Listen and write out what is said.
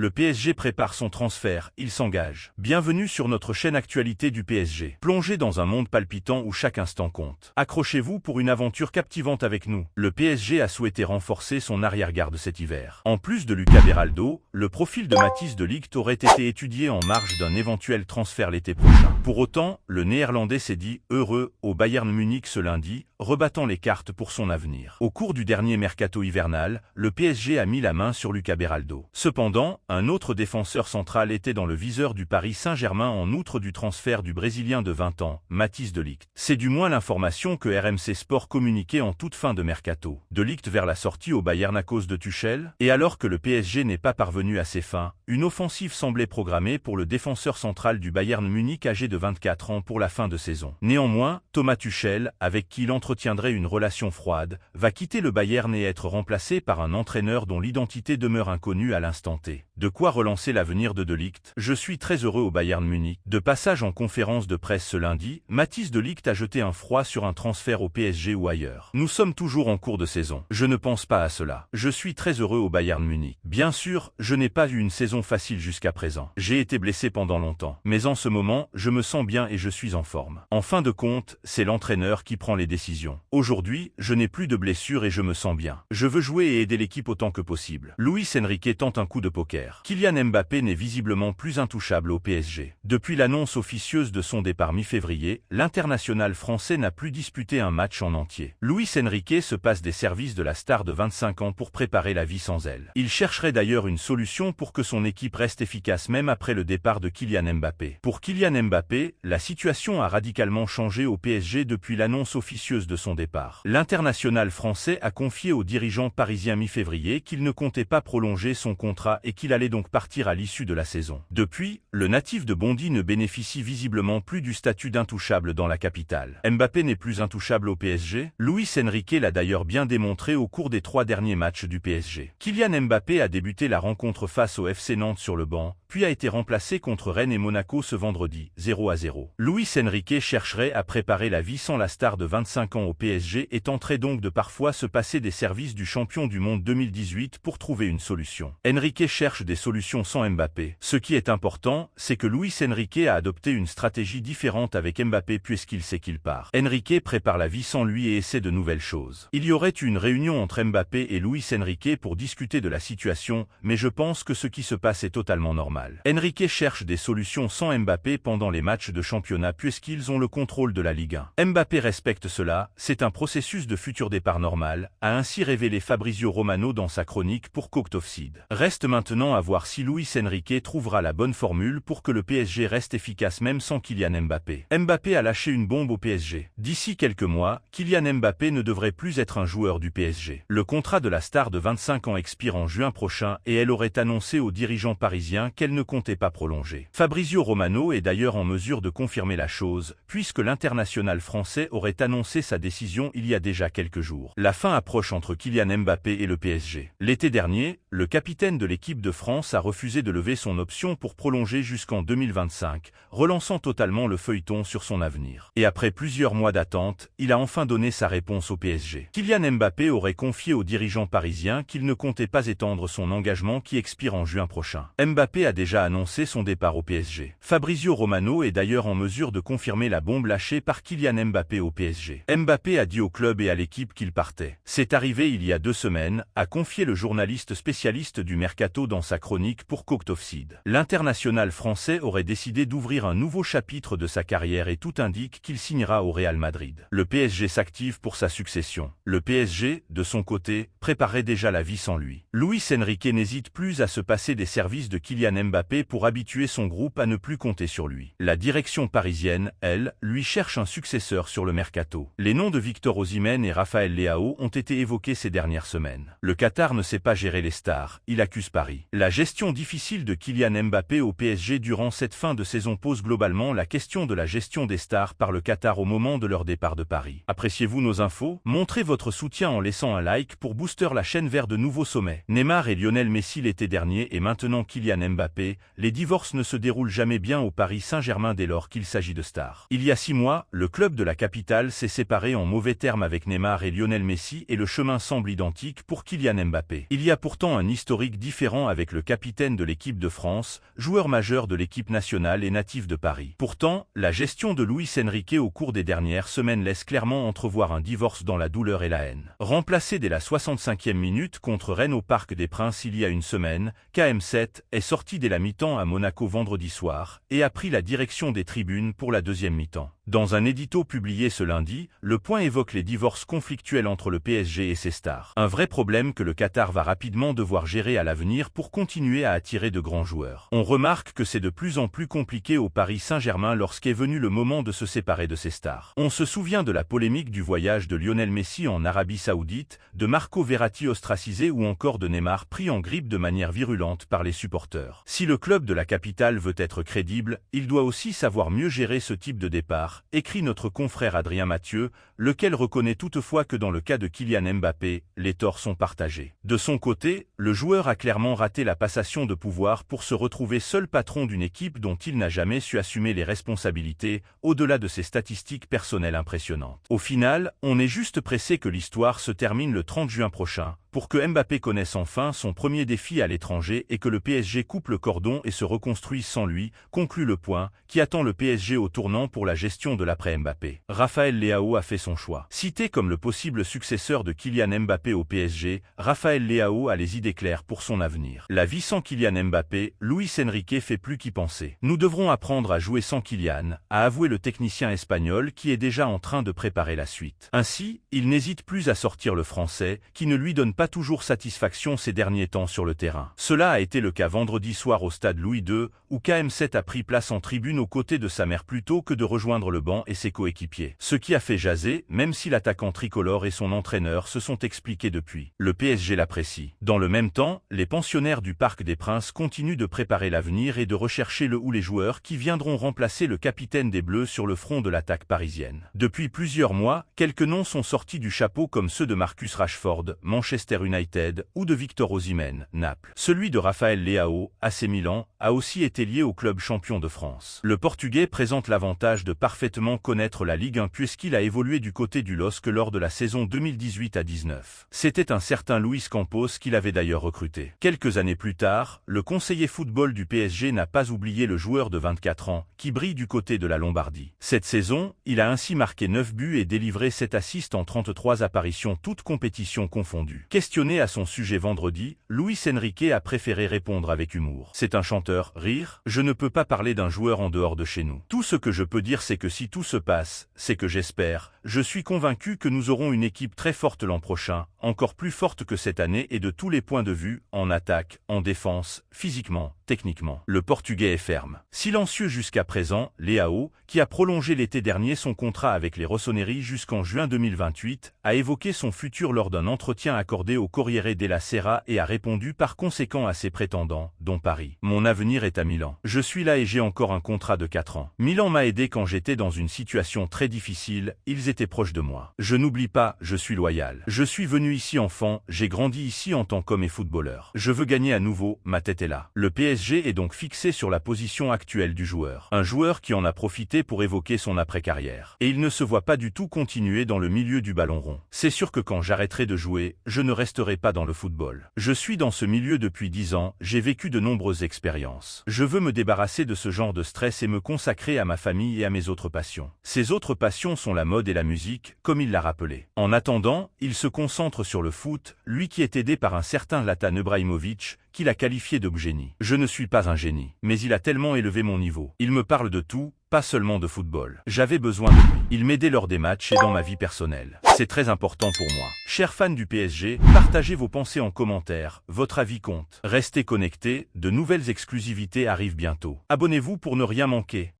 Le PSG prépare son transfert, il s'engage. Bienvenue sur notre chaîne Actualité du PSG. Plongez dans un monde palpitant où chaque instant compte. Accrochez-vous pour une aventure captivante avec nous. Le PSG a souhaité renforcer son arrière-garde cet hiver. En plus de Lucas Beraldo, le profil de Matthijs de Ligt aurait été étudié en marge d'un éventuel transfert l'été prochain. Pour autant, le Néerlandais s'est dit heureux au Bayern Munich ce lundi, rebattant les cartes pour son avenir. Au cours du dernier mercato hivernal, le PSG a mis la main sur Lucas Beraldo. Cependant, un autre défenseur central était dans le viseur du Paris Saint-Germain en outre du transfert du Brésilien de 20 ans, Matthijs de Ligt. C'est du moins l'information que RMC Sport communiquait en toute fin de mercato. De Ligt vers la sortie au Bayern à cause de Tuchel, et alors que le PSG n'est pas parvenu à ses fins, une offensive semblait programmée pour le défenseur central du Bayern Munich âgé de 24 ans pour la fin de saison. Néanmoins, Thomas Tuchel, avec qui il entretiendrait une relation froide, va quitter le Bayern et être remplacé par un entraîneur dont l'identité demeure inconnue à l'instant T. De quoi relancer l'avenir de Ligt. Je suis très heureux au Bayern Munich. De passage en conférence de presse ce lundi, Matthijs de Ligt a jeté un froid sur un transfert au PSG ou ailleurs. Nous sommes toujours en cours de saison. Je ne pense pas à cela. Je suis très heureux au Bayern Munich. Bien sûr, je n'ai pas eu une saison facile jusqu'à présent. J'ai été blessé pendant longtemps. Mais en ce moment, je me sens bien et je suis en forme. En fin de compte, c'est l'entraîneur qui prend les décisions. Aujourd'hui, je n'ai plus de blessures et je me sens bien. Je veux jouer et aider l'équipe autant que possible. Luis Enrique tente un coup de poker. Kylian Mbappé n'est visiblement plus intouchable au PSG. Depuis l'annonce officieuse de son départ mi-février, l'international français n'a plus disputé un match en entier. Luis Enrique se passe des services de la star de 25 ans pour préparer la vie sans elle. Il chercherait d'ailleurs une solution pour que son équipe reste efficace même après le départ de Kylian Mbappé. Pour Kylian Mbappé, la situation a radicalement changé au PSG depuis l'annonce officieuse de son départ. L'international français a confié aux dirigeants parisiens mi-février qu'il ne comptait pas prolonger son contrat et qu'il allait donc partir à l'issue de la saison. Depuis, le natif de Bondy ne bénéficie visiblement plus du statut d'intouchable dans la capitale. Mbappé n'est plus intouchable au PSG. Luis Enrique l'a d'ailleurs bien démontré au cours des 3 derniers matchs du PSG. Kylian Mbappé a débuté la rencontre face au FC Nantes sur le banc, puis a été remplacé contre Rennes et Monaco ce vendredi, 0-0. Luis Enrique chercherait à préparer la vie sans la star de 25 ans au PSG et tenterait donc de parfois se passer des services du champion du monde 2018 pour trouver une solution. Enrique cherche des solutions sans Mbappé. Ce qui est important, c'est que Luis Enrique a adopté une stratégie différente avec Mbappé puisqu'il sait qu'il part. Enrique prépare la vie sans lui et essaie de nouvelles choses. Il y aurait eu une réunion entre Mbappé et Luis Enrique pour discuter de la situation, mais je pense que ce qui se passe est totalement normal. Enrique cherche des solutions sans Mbappé pendant les matchs de championnat puisqu'ils ont le contrôle de la Ligue 1. Mbappé respecte cela, c'est un processus de futur départ normal, a ainsi révélé Fabrizio Romano dans sa chronique pour Cooked Offside. Reste maintenant à voir si Luis Enrique trouvera la bonne formule pour que le PSG reste efficace même sans Kylian Mbappé. Mbappé a lâché une bombe au PSG. D'ici quelques mois, Kylian Mbappé ne devrait plus être un joueur du PSG. Le contrat de la star de 25 ans expire en juin prochain et elle aurait annoncé aux dirigeants parisiens qu'elle ne comptait pas prolonger. Fabrizio Romano est d'ailleurs en mesure de confirmer la chose, puisque l'international français aurait annoncé sa décision il y a déjà quelques jours. La fin approche entre Kylian Mbappé et le PSG. L'été dernier, le capitaine de l'équipe de France a refusé de lever son option pour prolonger jusqu'en 2025, relançant totalement le feuilleton sur son avenir. Et après plusieurs mois d'attente, il a enfin donné sa réponse au PSG. Kylian Mbappé aurait confié aux dirigeants parisiens qu'il ne comptait pas étendre son engagement qui expire en juin prochain. Mbappé a déjà annoncé son départ au PSG. Fabrizio Romano est d'ailleurs en mesure de confirmer la bombe lâchée par Kylian Mbappé au PSG. Mbappé a dit au club et à l'équipe qu'il partait. C'est arrivé il y a 2 semaines, a confié le journaliste spécialiste du mercato dans sa chronique pour Cooked Offside. L'international français aurait décidé d'ouvrir un nouveau chapitre de sa carrière et tout indique qu'il signera au Real Madrid. Le PSG s'active pour sa succession. Le PSG, de son côté, préparait déjà la vie sans lui. Luis Enrique n'hésite plus à se passer des services de Kylian Mbappé pour habituer son groupe à ne plus compter sur lui. La direction parisienne, elle, lui cherche un successeur sur le mercato. Les noms de Victor Osimhen et Raphaël Leao ont été évoqués ces dernières semaines. Le Qatar ne sait pas gérer les stars, il accuse Paris. La gestion difficile de Kylian Mbappé au PSG durant cette fin de saison pose globalement la question de la gestion des stars par le Qatar au moment de leur départ de Paris. Appréciez-vous nos infos? Montrez votre soutien en laissant un like pour booster la chaîne vers de nouveaux sommets. Neymar et Lionel Messi l'été dernier et maintenant Kylian Mbappé, les divorces ne se déroulent jamais bien au Paris Saint-Germain dès lors qu'il s'agit de stars. Il y a 6 mois, le club de la capitale s'est séparé séparé en mauvais termes avec Neymar et Lionel Messi et le chemin semble identique pour Kylian Mbappé. Il y a pourtant un historique différent avec le capitaine de l'équipe de France, joueur majeur de l'équipe nationale et natif de Paris. Pourtant, la gestion de Luis Enrique au cours des dernières semaines laisse clairement entrevoir un divorce dans la douleur et la haine. Remplacé dès la 65e minute contre Rennes au Parc des Princes il y a une semaine, KM7 est sorti dès la mi-temps à Monaco vendredi soir et a pris la direction des tribunes pour la deuxième mi-temps. Dans un édito publié ce lundi, Le Point évoque les divorces conflictuels entre le PSG et ses stars. Un vrai problème que le Qatar va rapidement devoir gérer à l'avenir pour continuer à attirer de grands joueurs. On remarque que c'est de plus en plus compliqué au Paris Saint-Germain lorsqu'est venu le moment de se séparer de ses stars. On se souvient de la polémique du voyage de Lionel Messi en Arabie Saoudite, de Marco Verratti ostracisé ou encore de Neymar pris en grippe de manière virulente par les supporters. Si le club de la capitale veut être crédible, il doit aussi savoir mieux gérer ce type de départ, écrit notre confrère Adrien Mathieu, lequel reconnaît toutefois que dans le cas de Kylian Mbappé, les torts sont partagés. De son côté, le joueur a clairement raté la passation de pouvoir pour se retrouver seul patron d'une équipe dont il n'a jamais su assumer les responsabilités, au-delà de ses statistiques personnelles impressionnantes. Au final, on est juste pressé que l'histoire se termine le 30 juin prochain, pour que Mbappé connaisse enfin son premier défi à l'étranger et que le PSG coupe le cordon et se reconstruise sans lui, conclut Le Point, qui attend le PSG au tournant pour la gestion de l'après-Mbappé. Raphaël Leao a fait son choix. Cité comme le possible successeur de Kylian Mbappé au PSG, Raphaël Leao a les idées claires pour son avenir. La vie sans Kylian Mbappé, Luis Enrique fait plus qu'y penser. Nous devrons apprendre à jouer sans Kylian, a avoué le technicien espagnol qui est déjà en train de préparer la suite. Ainsi, il n'hésite plus à sortir le français, qui ne lui donne pas toujours satisfaction ces derniers temps sur le terrain. Cela a été le cas vendredi soir au stade Louis II, où KM7 a pris place en tribune aux côtés de sa mère plutôt que de rejoindre le banc et ses coéquipiers. Ce qui a fait jaser, même si l'attaquant tricolore et son entraîneur se sont expliqués depuis. Le PSG l'apprécie. Dans le même temps, les pensionnaires du Parc des Princes continuent de préparer l'avenir et de rechercher le ou les joueurs qui viendront remplacer le capitaine des Bleus sur le front de l'attaque parisienne. Depuis plusieurs mois, quelques noms sont sortis du chapeau comme ceux de Marcus Rashford, Manchester United, ou de Victor Osimhen, Naples. Celui de Raphaël Leao, AC Milan, a aussi été lié au club champion de France. Le Portugais présente l'avantage de parfaitement connaître la Ligue 1 puisqu'il a évolué du côté du LOSC lors de la saison 2018 à 19. C'était un certain Luis Campos qu'il avait d'ailleurs recruté. Quelques années plus tard, le conseiller football du PSG n'a pas oublié le joueur de 24 ans, qui brille du côté de la Lombardie. Cette saison, il a ainsi marqué 9 buts et délivré 7 assists en 33 apparitions toutes compétitions confondues. Questionné à son sujet vendredi, Luis Enrique a préféré répondre avec humour. C'est un chanteur, rire, je ne peux pas parler d'un joueur en dehors de chez nous. Tout ce que je peux dire c'est que si tout se passe, c'est que j'espère, je suis convaincu que nous aurons une équipe très forte l'an prochain, encore plus forte que cette année et de tous les points de vue, en attaque, en défense, physiquement, techniquement. Le Portugais est ferme. Silencieux jusqu'à présent, Leao, qui a prolongé l'été dernier son contrat avec les Rossoneri jusqu'en juin 2028, a évoqué son futur lors d'un entretien accordé au Corriere della Sera et a répondu par conséquent à ses prétendants, dont Paris. Mon avenir est à Milan. Je suis là et j'ai encore un contrat de 4 ans. Milan m'a aidé quand j'étais dans une situation très difficile, ils étaient proches de moi. Je n'oublie pas, je suis loyal. Je suis venu ici enfant, j'ai grandi ici en tant qu'homme et footballeur. Je veux gagner à nouveau, ma tête est là. Le PSG est donc fixé sur la position actuelle du joueur. Un joueur qui en a profité pour évoquer son après-carrière. Et il ne se voit pas du tout continuer dans le milieu du ballon rond. C'est sûr que quand j'arrêterai de jouer, je ne resterai pas dans le football. Je suis dans ce milieu depuis 10 ans, j'ai vécu de nombreuses expériences. Je veux me débarrasser de ce genre de stress et me consacrer à ma famille et à mes autres passions. Ces autres passions sont la mode et la musique, comme il l'a rappelé. En attendant, il se concentre sur le foot, lui qui est aidé par un certain Zlatan Ibrahimovic, qu'il a qualifié de génie. Je ne suis pas un génie, mais il a tellement élevé mon niveau. Il me parle de tout, pas seulement de football. J'avais besoin de lui. Il m'aidait lors des matchs et dans ma vie personnelle. C'est très important pour moi. Chers fans du PSG, partagez vos pensées en commentaire, votre avis compte. Restez connectés, de nouvelles exclusivités arrivent bientôt. Abonnez-vous pour ne rien manquer.